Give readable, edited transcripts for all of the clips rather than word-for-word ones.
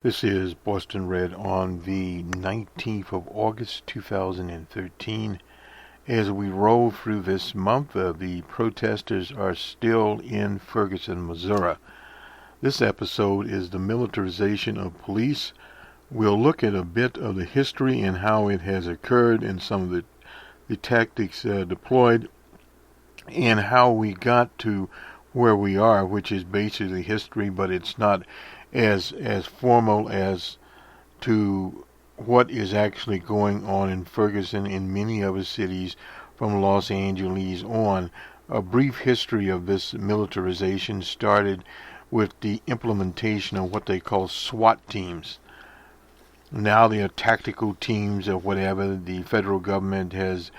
This is Boston Red on the 19th of August 2013. As we roll through this month, the protesters are still in Ferguson, Missouri. This episode is the militarization of police. We'll look at a bit of the history and how it has occurred and some of the tactics deployed and how we got to where we are, which is basically history, but it's not as formal as to what is actually going on in Ferguson and many other cities from Los Angeles on. A brief history of this militarization started with the implementation of what they call SWAT teams. Now they are tactical teams or whatever. The federal government has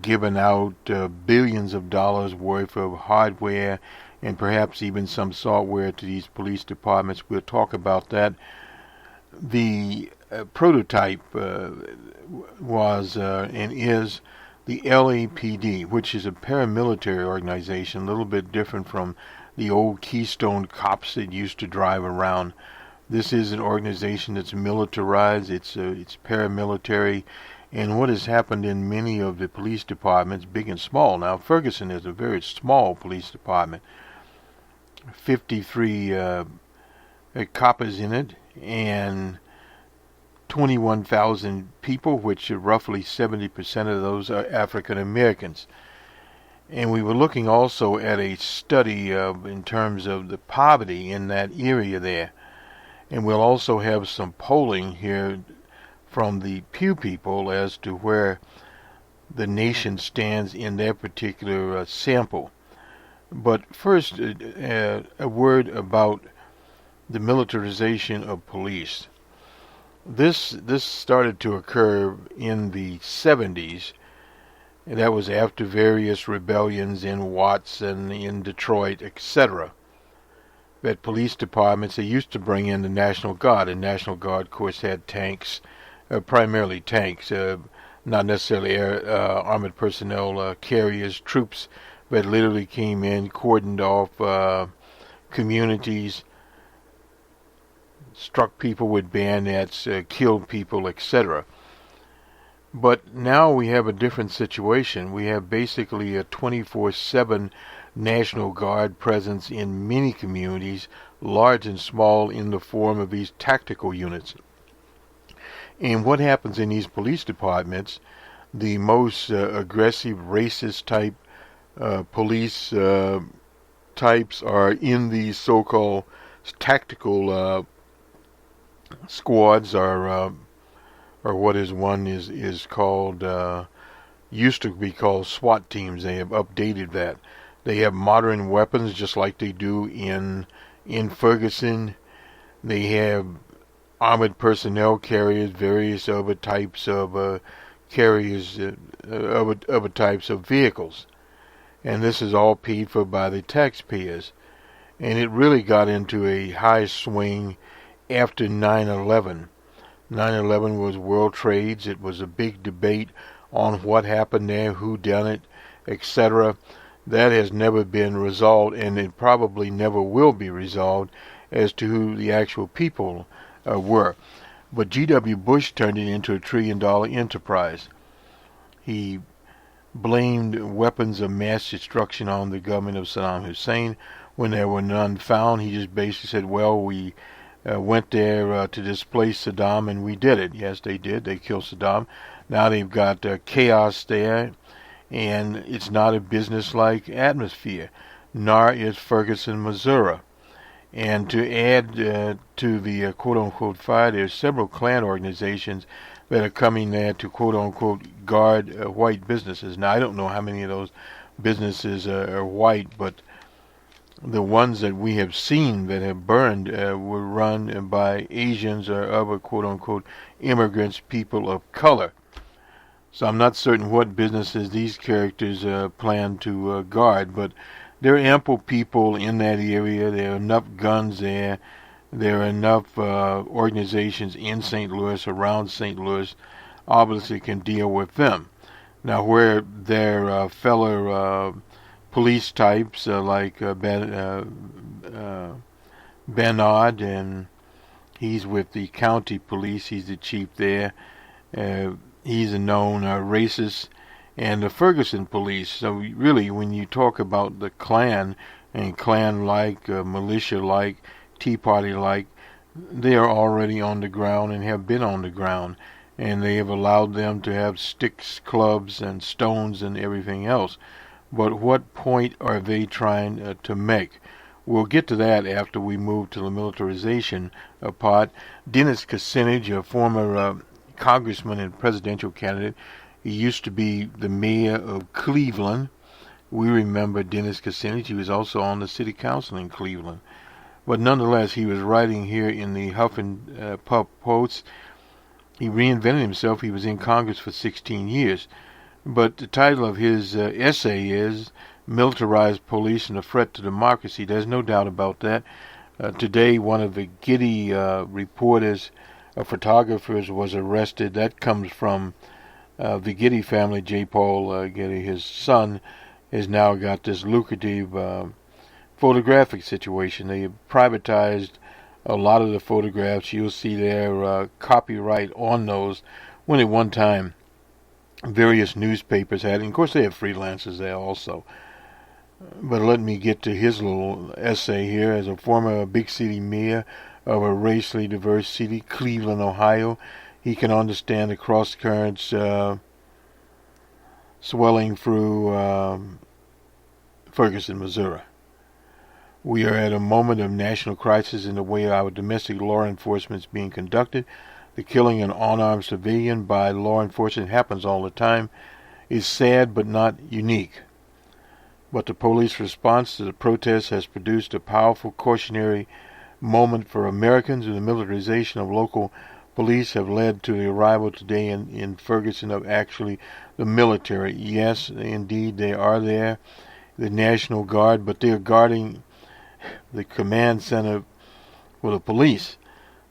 given out billions of dollars worth of hardware and perhaps even some software to these police departments. We'll talk about that. The prototype was and is the LAPD, which is a paramilitary organization, a little bit different from the old Keystone cops that used to drive around. This is an organization that's militarized. It's paramilitary. And what has happened in many of the police departments, big and small. Now, Ferguson is a very small police department. 53 coppers in it, and 21,000 people, which are roughly 70% of those are African Americans. And we were looking also at a study in terms of the poverty in that area there. And we'll also have some polling here from the Pew people as to where the nation stands in their particular sample. But first, a word about the militarization of police. This started to occur in the 70s, and that was after various rebellions in Watts and in Detroit, etc. That police departments, they used to bring in the National Guard, and National Guard, of course, had tanks, primarily tanks, not necessarily armored personnel carriers, troops that literally came in, cordoned off communities, struck people with bayonets, killed people, etc. But now we have a different situation. We have basically a 24/7 National Guard presence in many communities, large and small, in the form of these tactical units. And what happens in these police departments, the most aggressive, racist type police types are in these so-called tactical squads, or what is one is called used to be called SWAT teams. They have updated that. They have modern weapons just like they do in Ferguson. They have armored personnel carriers, various other types of carriers, other types of vehicles. And this is all paid for by the taxpayers. And it really got into a high swing after 9/11. 9/11 was World Trades. It was a big debate on what happened there, who done it, etc. That has never been resolved, and it probably never will be resolved as to who the actual people were. But G.W. Bush turned it into a $1 trillion enterprise. He blamed weapons of mass destruction on the government of Saddam Hussein. When there were none found, he just basically said, well, we went there to displace Saddam, and we did it. Yes, they did. They killed Saddam. Now they've got chaos there, and it's not a business-like atmosphere, nor is Ferguson, Missouri. And to add to the quote-unquote fire, there's several Klan organizations that are coming there to quote-unquote guard white businesses. Now, I don't know how many of those businesses are white, but the ones that we have seen that have burned were run by Asians or other quote-unquote immigrants, people of color. So I'm not certain what businesses these characters plan to guard, but there are ample people in that area. There are enough guns there. There are enough organizations in St. Louis, around St. Louis, obviously can deal with them. Now, where their fellow police types like Bernard and He's with the county police. He's the chief there. He's a known racist. And the Ferguson police. So really, when you talk about the Klan and Klan-like, militia-like, Tea Party-like, they are already on the ground and have been on the ground. And they have allowed them to have sticks, clubs, and stones and everything else. But what point are they trying to make? We'll get to that after we move to the militarization part. Dennis-J-Kucinich, a former congressman and presidential candidate, he used to be the mayor of Cleveland. We remember Dennis-J-Kucinich. He was also on the city council in Cleveland. But nonetheless, he was writing here in the Huff and Puff Post. He reinvented himself. He was in Congress for 16 years. But the title of his essay is Militarized Police and a Threat to Democracy. There's no doubt about that. Today, one of the Getty reporters, photographers, was arrested. That comes from the Getty family. J. Paul Getty, his son, has now got this lucrative photographic situation. They privatized a lot of the photographs. You'll see their copyright on those, when at one time various newspapers had, and of course they have freelancers there also. But let me get to his little essay here. As a former big city mayor of a racially diverse city, Cleveland, Ohio, he can understand the cross currents swelling through Ferguson, Missouri. We are at a moment of national crisis in the way our domestic law enforcement is being conducted. The killing of an unarmed civilian by law enforcement happens all the time. It's sad but not unique. But the police response to the protests has produced a powerful cautionary moment for Americans, and the militarization of local police have led to the arrival today in Ferguson of actually the military. Yes, indeed, they are there, the National Guard, but they're guarding the command center for the police.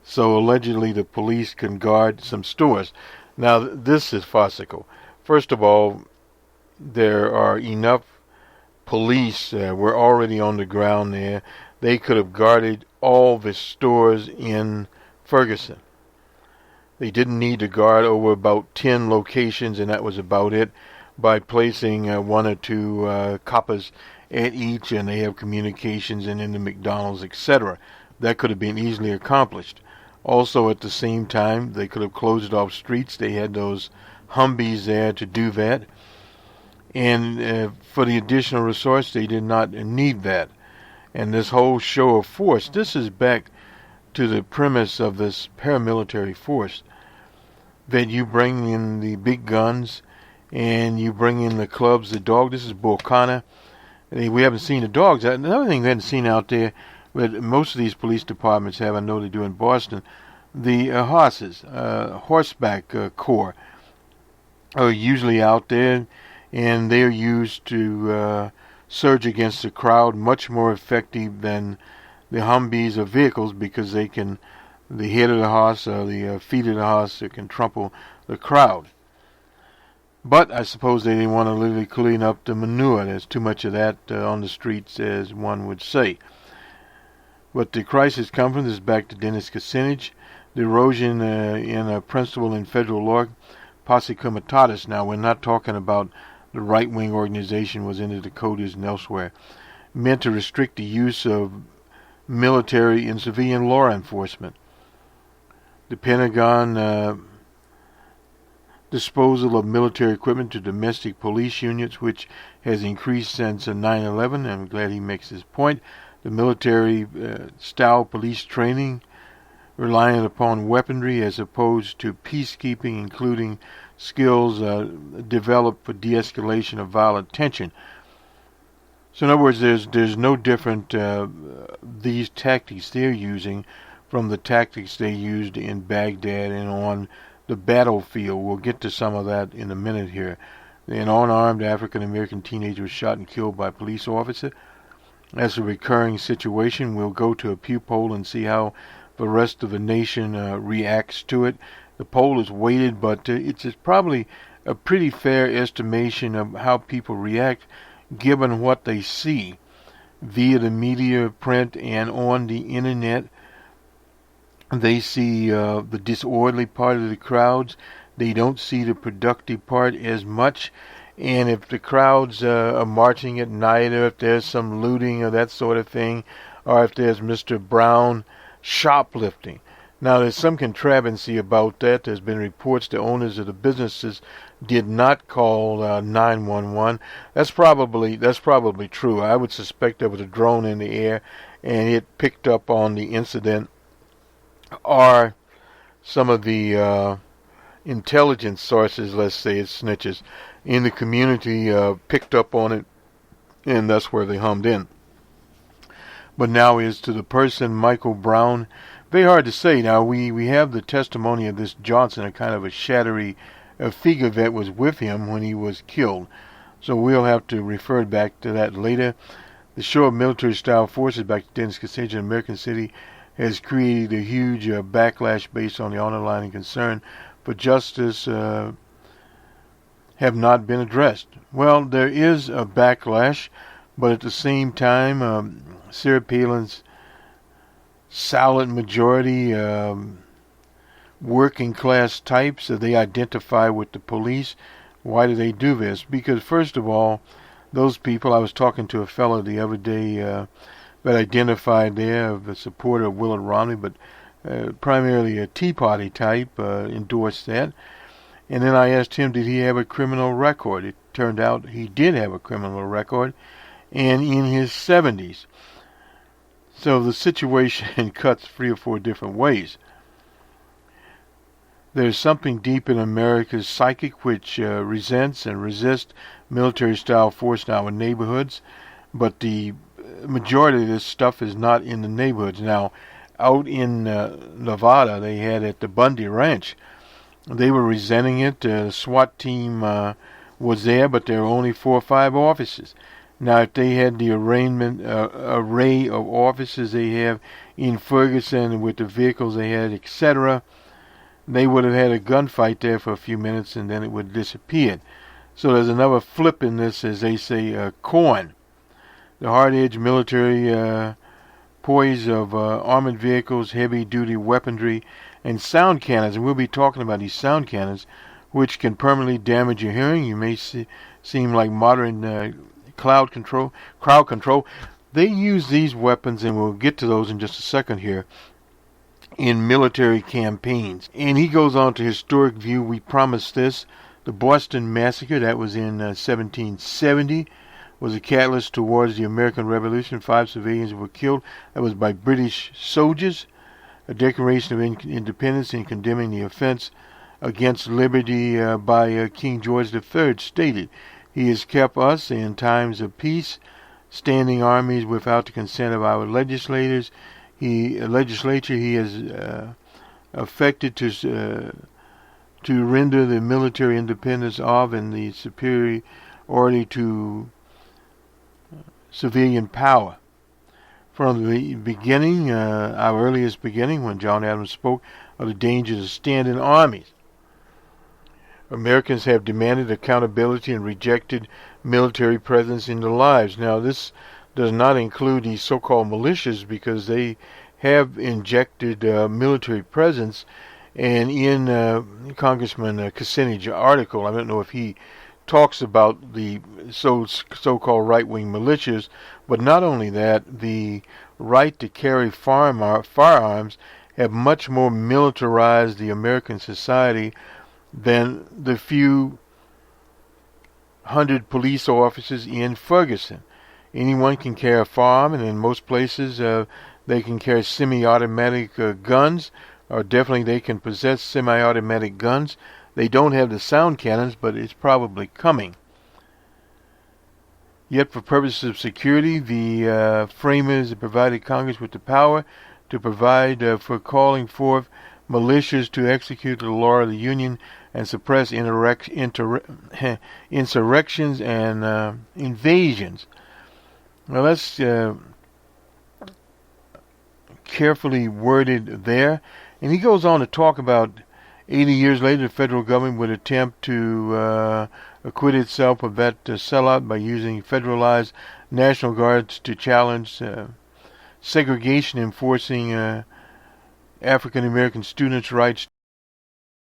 So allegedly the police can guard some stores. Now this is farcical. First of all, there are enough police were already on the ground there. They could have guarded all the stores in Ferguson. They didn't need to guard over about 10 locations, and that was about it, by placing one or two coppers at each, and they have communications and in the McDonald's, etc. That could have been easily accomplished. Also, at the same time, they could have closed off streets. They had those Humvees there to do that. And for the additional resource, they did not need that. And this whole show of force, this is back to the premise of this paramilitary force, that you bring in the big guns and you bring in the clubs, the dog. This is Bullconnor. We haven't seen the dogs. Another thing we haven't seen out there, but most of these police departments have, I know they do in Boston, the horses, horseback corps are usually out there, and they're used to surge against the crowd, much more effective than the Humvees or vehicles, because they can, the head of the horse or the feet of the horse can trample the crowd. But I suppose they didn't want to literally clean up the manure. There's too much of that on the streets, as one would say. But the crisis conference is back to Dennis-J-Kucinich. The erosion in a principle in federal law, posse comitatus. Now, we're not talking about the right-wing organization was in the Dakotas and elsewhere, meant to restrict the use of military and civilian law enforcement. The Pentagon disposal of military equipment to domestic police units, which has increased since 9/11. I'm glad he makes this point. The military-style police training, relying upon weaponry as opposed to peacekeeping, including skills developed for de-escalation of violent tension. So in other words, there's no different these tactics they're using from the tactics they used in Baghdad and on the battlefield. We'll get to some of that in a minute here. An unarmed African-American teenager was shot and killed by a police officer. That's a recurring situation. We'll go to a Pew poll and see how the rest of the nation reacts to it. The poll is weighted, but it's probably a pretty fair estimation of how people react given what they see via the media, print, and on the internet. They see the disorderly part of the crowds. They don't see the productive part as much. And if the crowds are marching at night, or if there's some looting or that sort of thing, or if there's Mr. Brown shoplifting. Now, there's some controversy about that. There's been reports the owners of the businesses did not call 911. That's probably true. I would suspect there was a drone in the air and it picked up on the incident, or some of the intelligence sources, let's say it's snitches, in the community picked up on it, and that's where they hummed in. But now as to the person, Michael Brown, very hard to say. Now we have the testimony of this Johnson, a kind of a shattery figure that was with him when he was killed. So we'll have to refer back to that later. The show of military-style forces back to Dennis-J-Kucinich in American City has created a huge backlash based on the underlying concern for justice have not been addressed. Well, there is a backlash, but at the same time, Sarah Palin's silent majority working class types, they identify with the police. Why do they do this? Because first of all, those people, I was talking to a fellow the other day that identified there, a supporter of Willard Romney, but primarily a Tea Party type, endorsed that. And then I asked him, did he have a criminal record? It turned out he did have a criminal record, and in his 70s. So the situation cuts 3 or 4 different ways. There's something deep in America's psychic which resents and resists military-style force now in neighborhoods, but the majority of this stuff is not in the neighborhoods. Now, out in Nevada, they had at the Bundy Ranch, they were resenting it. The SWAT team was there, but there were only 4 or 5 officers. Now, if they had the array of officers they have in Ferguson with the vehicles they had, etc., they would have had a gunfight there for a few minutes and then it would have disappeared. So there's another flip in this, as they say, coin. The hard-edged military poise of armored vehicles, heavy-duty weaponry, and sound cannons. And we'll be talking about these sound cannons, which can permanently damage your hearing. You may seem like modern crowd control. They use these weapons, and we'll get to those in just a second here, in military campaigns. And he goes on to historic view. We promised this. The Boston Massacre, that was in 1770, was a catalyst towards the American Revolution. 5 civilians were killed. That was by British soldiers. A Declaration of Independence in condemning the offense against liberty by King George III stated, "He has kept us in times of peace, standing armies without the consent of our legislators. He has affected to render the military independence of and the superiority to civilian power." From the beginning, our earliest beginning, when John Adams spoke of the dangers of standing armies, Americans have demanded accountability and rejected military presence in their lives. Now, this does not include these so-called militias, because they have injected military presence. And in Congressman Kucinich's article, I don't know if he talks about the so-called right-wing militias, but not only that, the right to carry firearms have much more militarized the American society than the few hundred police officers in Ferguson. Anyone can carry a firearm, and in most places they can carry semi-automatic guns, or definitely they can possess semi-automatic guns. They don't have the sound cannons, but it's probably coming. Yet for purposes of security, the framers provided Congress with the power to provide for calling forth militias to execute the law of the Union and suppress insurrections and invasions. Well, that's carefully worded there. And he goes on to talk about 80 years later, the federal government would attempt to acquit itself of that sellout by using federalized National Guards to challenge segregation, enforcing African American students' rights